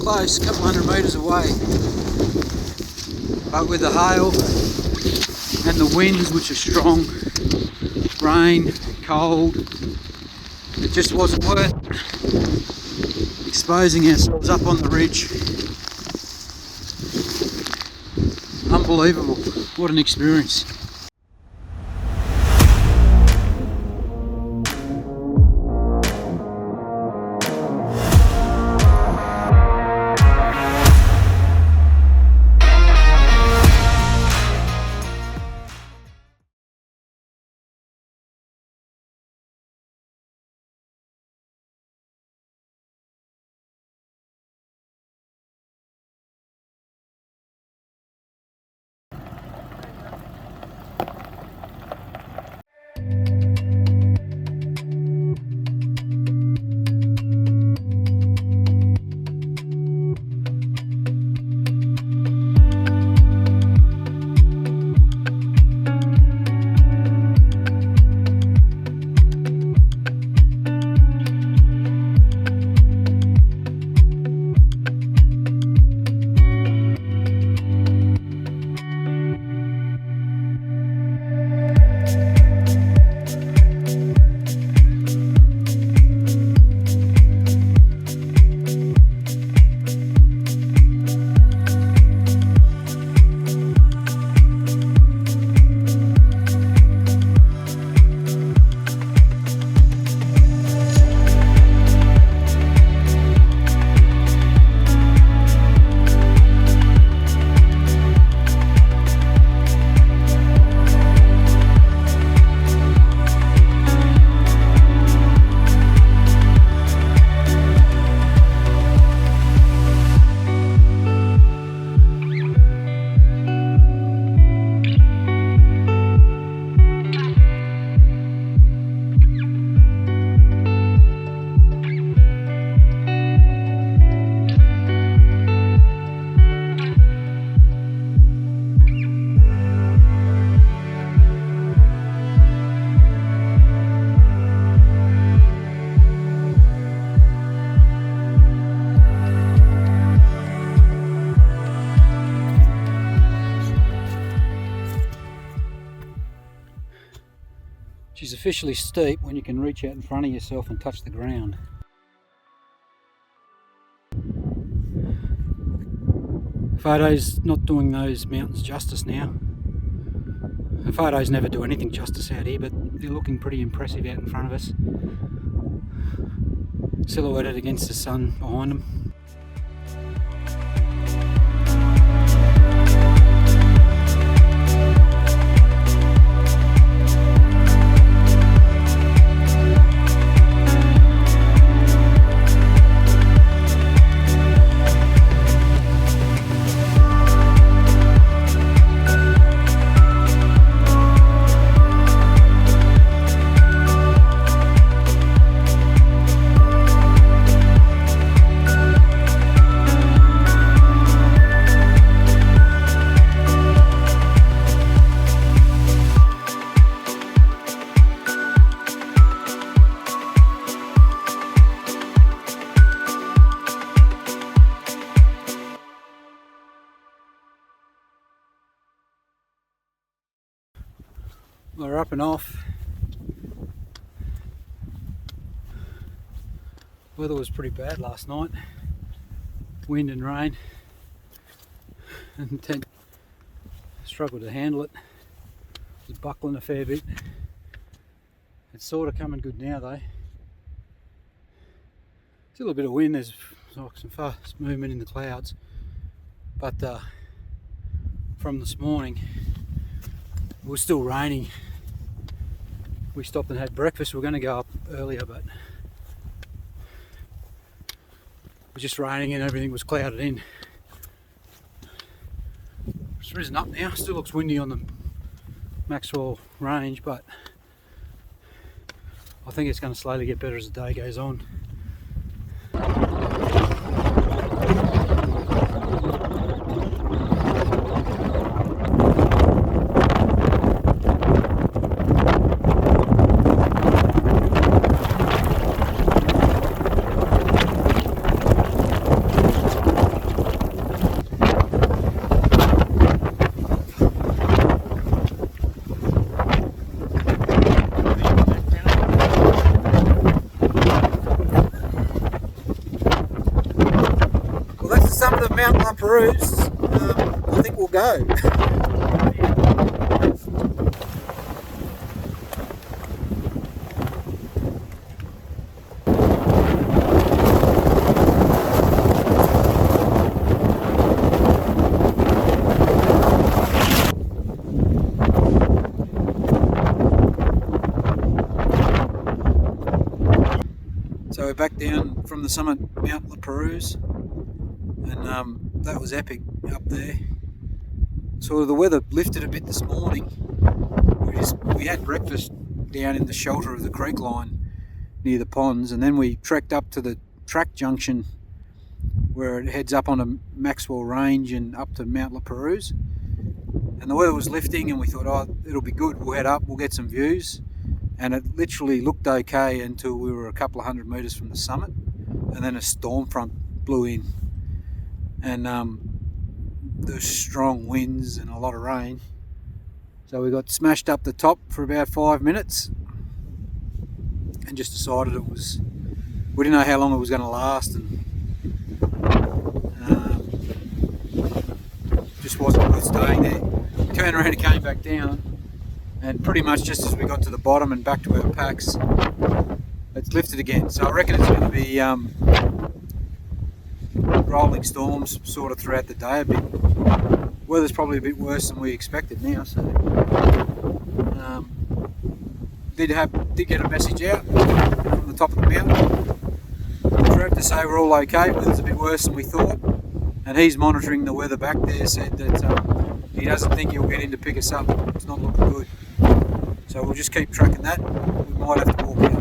close, a couple hundred metres away. But with the hail and the winds, which are strong, rain, cold, it just wasn't worth exposing ourselves up on the ridge. Unbelievable, what an experience. She's officially steep when you can reach out in front of yourself and touch the ground. Photos not doing those mountains justice now. The photos never do anything justice out here, but they're looking pretty impressive out in front of us. Silhouetted against the sun behind them. We're up and off. Weather was pretty bad last night. Wind and rain. And the tent struggled to handle it. It was buckling a fair bit. It's sort of coming good now though. Still a bit of wind, there's like some fast movement in the clouds. But from this morning, it was still raining. We stopped and had breakfast. We were going to go up earlier, but it was just raining and everything was clouded in. It's risen up now. Still looks windy on the Maxwell range, but I think it's going to slowly get better as the day goes on. Mount La Perouse, I think we'll go. So we're back down from the summit, Mount La Perouse, and that was epic up there. So the weather lifted a bit this morning. We had breakfast down in the shelter of the creek line near the ponds, and then we trekked up to the track junction where it heads up onto Maxwell Range and up to Mount La Perouse. And the weather was lifting, and we thought, oh, it'll be good. We'll head up, we'll get some views. And it literally looked okay until we were a couple of 100 metres from the summit, and then a storm front blew in, and there's strong winds and a lot of rain. So we got smashed up the top for about 5 minutes, and just decided we didn't know how long it was going to last, and just wasn't worth staying there. We turned around and came back down. And pretty much just as we got to the bottom and back to our packs, it's lifted again. So I reckon it's going to be rolling storms sort of throughout the day a bit. Weather's probably a bit worse than we expected now. So did get a message out from the top of the mountain. Trev to say we're all okay. Weather's a bit worse than we thought, and he's monitoring the weather back there. Said that he doesn't think he'll get in to pick us up. It's not looking good. So we'll just keep tracking that. We might have to walk out.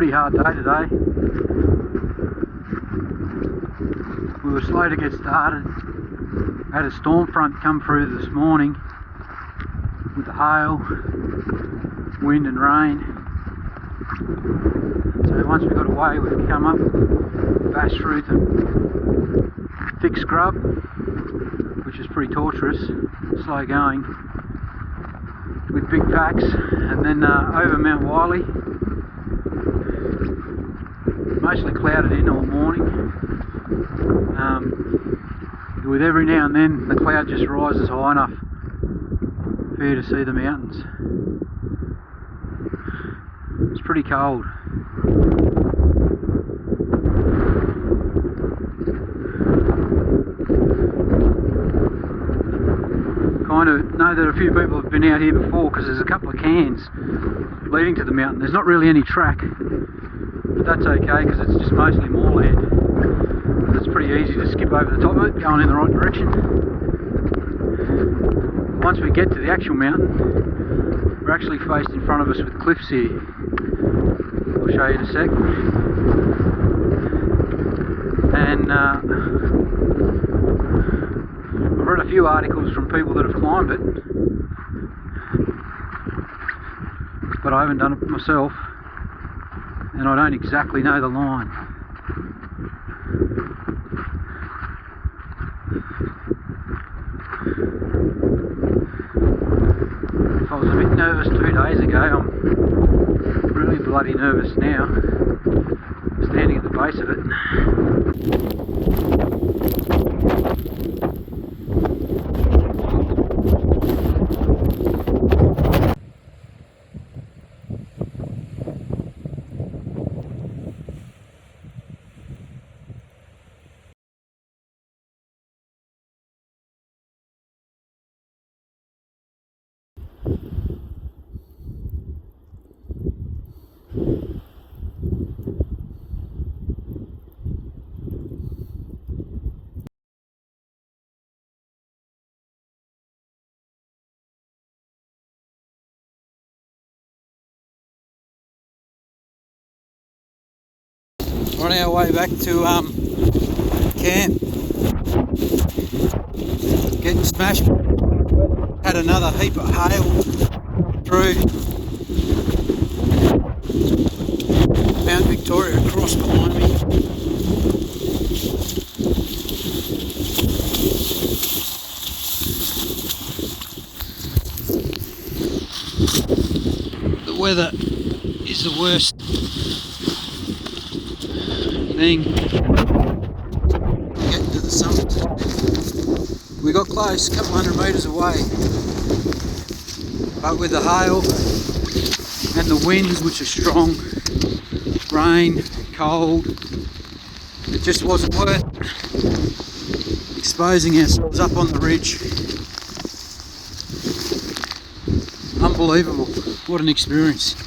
pretty hard day today. We were slow to get started. Had a storm front come through this morning with the hail, wind and rain. So once we got away, we've come up, bashed through the thick scrub, which is pretty torturous, slow going, with big packs, and then over Mount Wiley, mostly clouded in all morning, with every now and then the cloud just rises high enough for you to see the mountains. It's pretty cold. Kind of know that a few people have been out here before because there's a couple of cairns leading to the mountain. There's not really any track, but that's okay because it's just mostly moorland. It's pretty easy to skip over the top of it, going in the right direction. Once we get to the actual mountain, we're actually faced in front of us with cliffs here. I'll show you in a sec. And I've read a few articles from people that have climbed it, but I haven't done it myself, and I don't exactly know the line. If I was a bit nervous 2 days ago, I'm really bloody nervous now, standing at the base of it. On our way back to camp, getting smashed. Had another heap of hail through Mount Victoria across behind me. The weather is the worst thing. Getting to the summit. We got close, a couple hundred metres away, but with the hail and the winds, which are strong, rain, cold, it just wasn't worth exposing ourselves up on the ridge. Unbelievable, what an experience.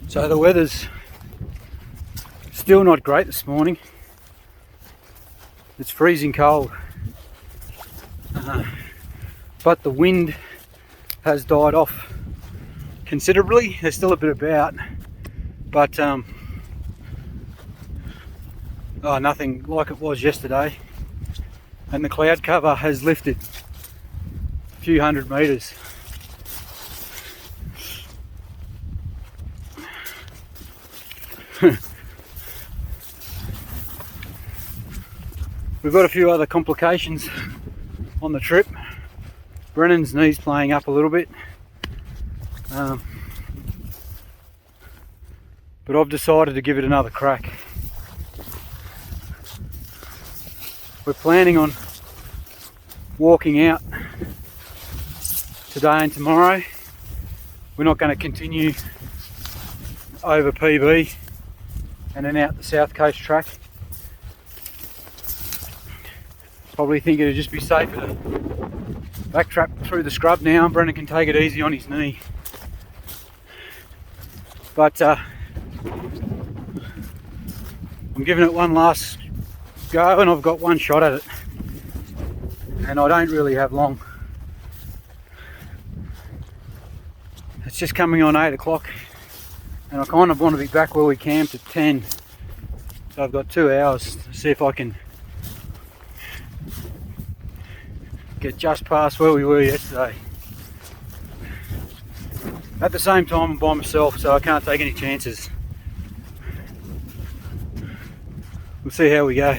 So the weather's still not great this morning. It's freezing cold, but the wind has died off considerably. There's still a bit about, but nothing like it was yesterday, and the cloud cover has lifted a few hundred metres. We've got a few other complications on the trip. Brennan's knee's playing up a little bit, but I've decided to give it another crack. We're planning on walking out today and tomorrow, we're not going to continue over PB and then out the South Coast track. Probably think it'd just be safer to backtrack through the scrub now. Brendan can take it easy on his knee. But I'm giving it one last go, and I've got one shot at it. And I don't really have long. It's just coming on 8 o'clock, and I kind of want to be back where we camped at 10. So I've got 2 hours to see if I can get just past where we were yesterday. At the same time, I'm by myself, so I can't take any chances. We'll see how we go.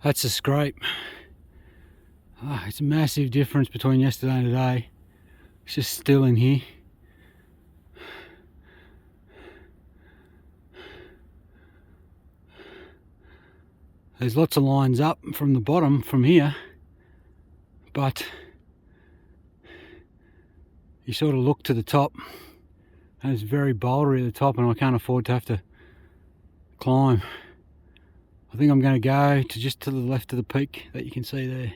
That's a scrape. Oh, it's a massive difference between yesterday and today. It's just still in here. There's lots of lines up from the bottom from here, but you sort of look to the top and it's very bouldery at the top, and I can't afford to have to climb. I think I'm going to go to just to the left of the peak that you can see there.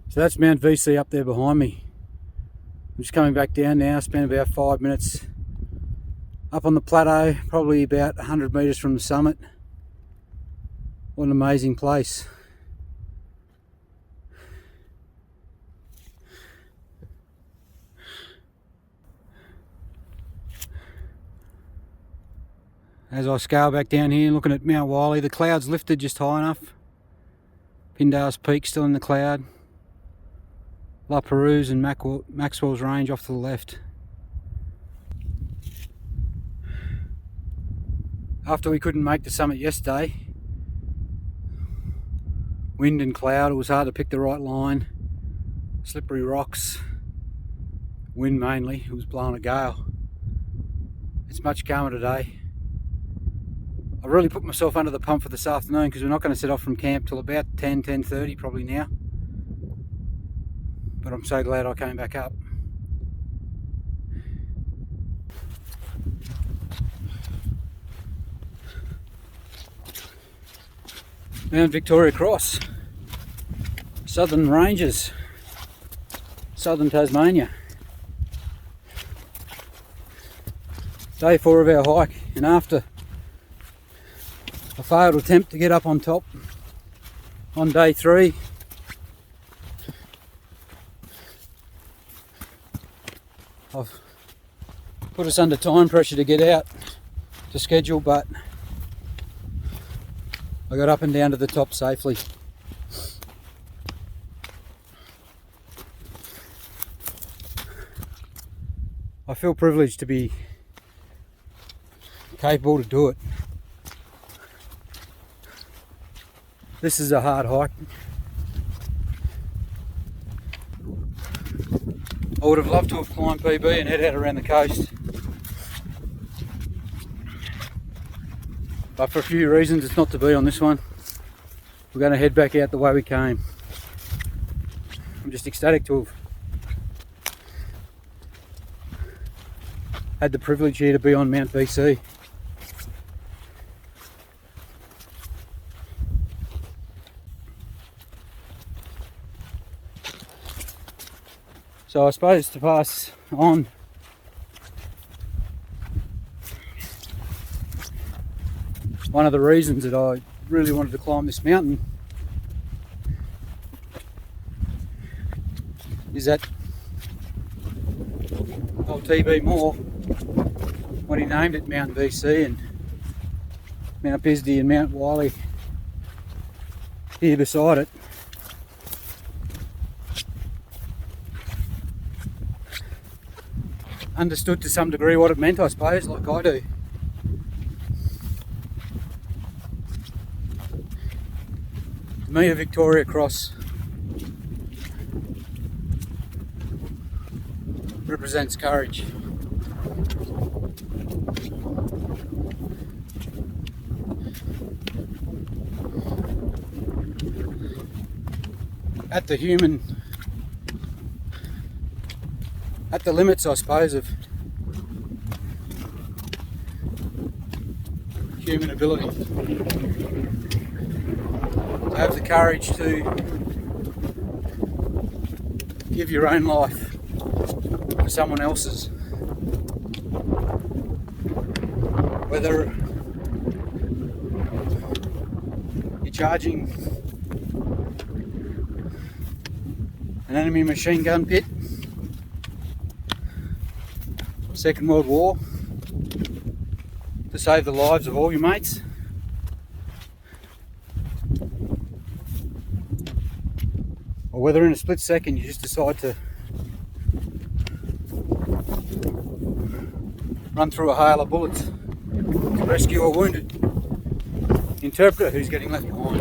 So that's Mount VC up there behind me. I'm just coming back down now, spent about 5 minutes up on the plateau, probably about 100 metres from the summit. What an amazing place. As I scale back down here, looking at Mount Wiley, the clouds lifted just high enough. Pindale's Peak still in the cloud. La Perouse and Maxwell's Range off to the left. After we couldn't make the summit yesterday, wind and cloud, it was hard to pick the right line. Slippery rocks, wind mainly, it was blowing a gale. It's much calmer today. I really put myself under the pump for this afternoon because we're not going to set off from camp till about 10:30 probably now. But I'm so glad I came back up. Mount Victoria Cross, Southern Ranges, Southern Tasmania. Day 4 of our hike, and after a failed attempt to get up on top on day 3, I've put us under time pressure to get out to schedule, but I got up and down to the top safely. I feel privileged to be capable to do it. This is a hard hike. I would have loved to have climbed PB and head out around the coast, but for a few reasons it's not to be on this one. We're going to head back out the way we came. I'm just ecstatic to have had the privilege here to be on Mount VC. So I suppose to pass on, one of the reasons that I really wanted to climb this mountain is that old TB Moore, when he named it Mount VC and Mount Bisdee and Mount Wiley here beside it, understood to some degree what it meant, I suppose, like I do. To me, a Victoria Cross represents courage. At the limits, I suppose, of human ability. To have the courage to give your own life for someone else's. Whether you're charging an enemy machine gun pit, Second World War, to save the lives of all your mates, or whether in a split second you just decide to run through a hail of bullets to rescue a wounded interpreter who's getting left behind.